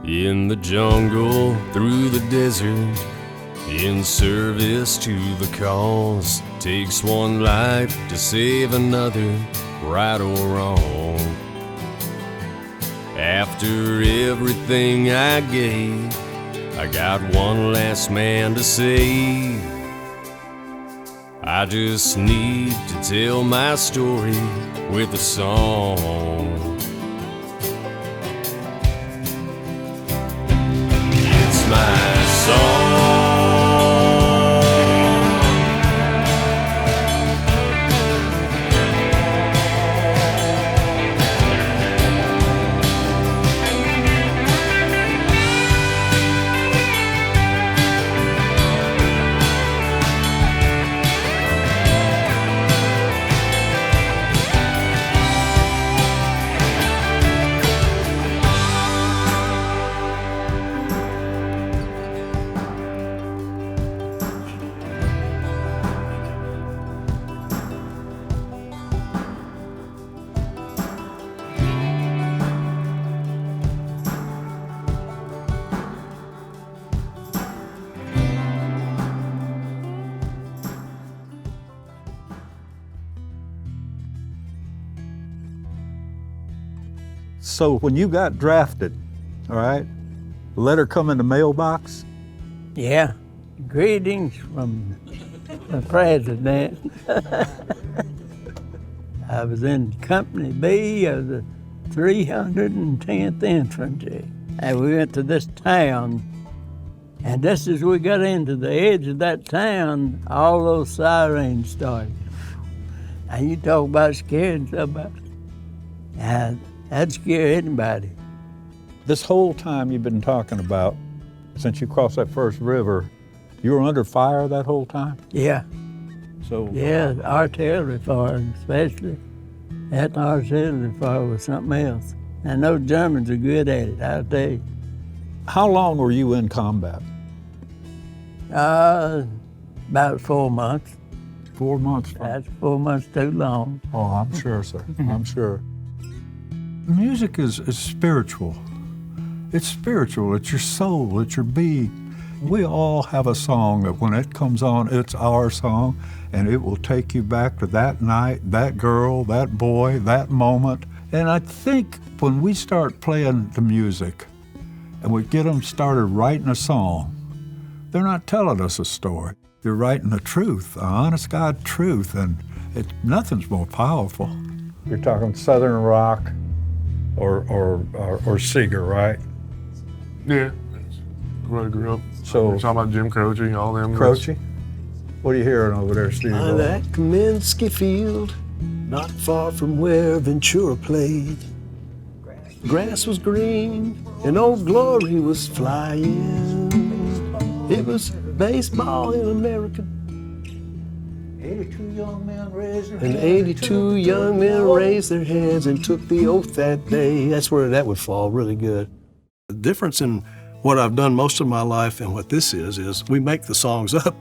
In the jungle, through the desert, in service to the cause. Takes one life to save another, right or wrong. After everything I gave, I got one last man to save. I just need to tell my story with a song. It's my song. So when you got drafted, all right, letter come in the mailbox? Yeah, greetings from the president. I was in Company B of the 310th Infantry, and we went to this town, and just as we got into the edge of that town, all those sirens started. And you talk about scaring somebody, and that'd scare anybody. This whole time you've been talking about, since you crossed that first river, you were under fire that whole time? Yeah. So Yeah, artillery fire especially. That artillery fire was something else. And those Germans are good at it, I'll tell you. how long were you in combat? About 4 months. 4 months. That's 4 months too long. Oh, I'm sure, sir. I'm sure. Music is spiritual. It's spiritual. It's your soul. It's your being. We all have a song that when it comes on, it's our song, and it will take you back to that night, that girl, that boy, that moment. And I think when we start playing the music and we get them started writing a song, they're not telling us a story. They're writing the truth, the honest God truth, and nothing's more powerful. You're talking Southern rock or Seeger, right? Yeah, that's where I grew up. So we're talking about Jim Croce, all them. Croce? What are you hearing over there, Steve? I'm at Kaminsky Field, not far from where Ventura played. Grass was green and Old Glory was flying. It was baseball in America. 82 young men raised their And 82 young men raised their hands and took the oath that day. That's where that would fall really good. The difference in what I've done most of my life and what this is we make the songs up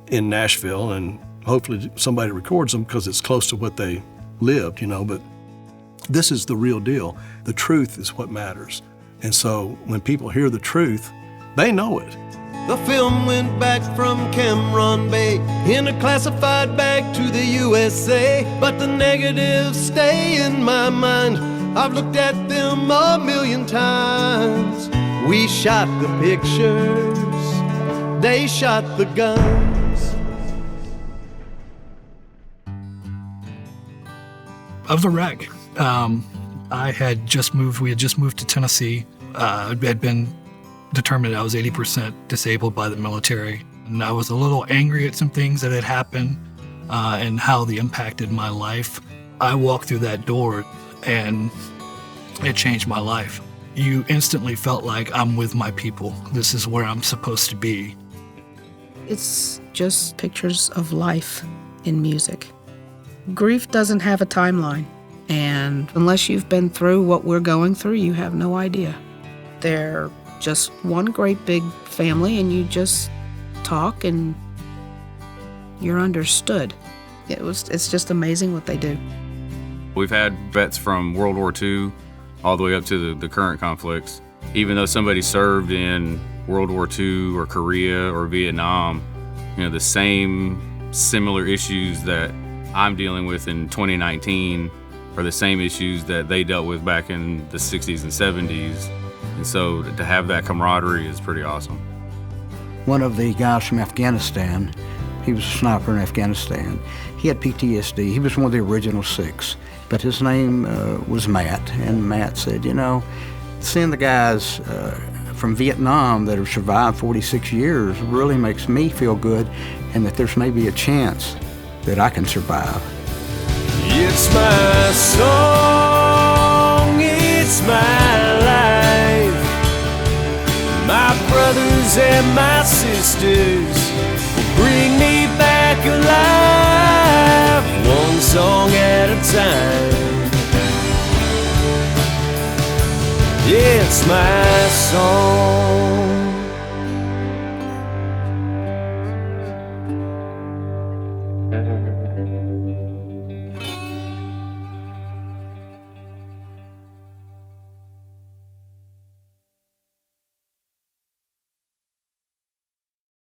in Nashville, and hopefully somebody records them because it's close to what they lived, you know, but this is the real deal. The truth is what matters. And so when people hear the truth, they know it. The film went back from Cameron Bay in a classified bag to the USA, but the negatives stay in my mind. I've looked at them a million times. We shot the pictures, they shot the guns. I was a wreck. I had just moved, we had just moved to Tennessee. I had been determined I was 80% disabled by the military. And I was a little angry at some things that had happened and how they impacted my life. I walked through that door and it changed my life. You instantly felt like I'm with my people. This is where I'm supposed to be. It's just pictures of life in music. Grief doesn't have a timeline, and unless you've been through what we're going through, you have no idea. They're just one great big family, and you just talk and you're understood. It's just amazing what they do. We've had vets from World War II all the way up to the current conflicts, even though somebody served in World War II or Korea or Vietnam, the same similar issues that I'm dealing with in 2019 are the same issues that they dealt with back in the 60s and 70s. And so to have that camaraderie is pretty awesome. One of the guys from Afghanistan, he was a sniper in Afghanistan. He had PTSD. He was one of the original 6, but his name was Matt. And Matt said, seeing the guys from Vietnam that have survived 46 years really makes me feel good, and that there's maybe a chance that I can survive. It's my song, it's my life. My brothers and my sisters will bring me back alive, one song at a time. It's my song.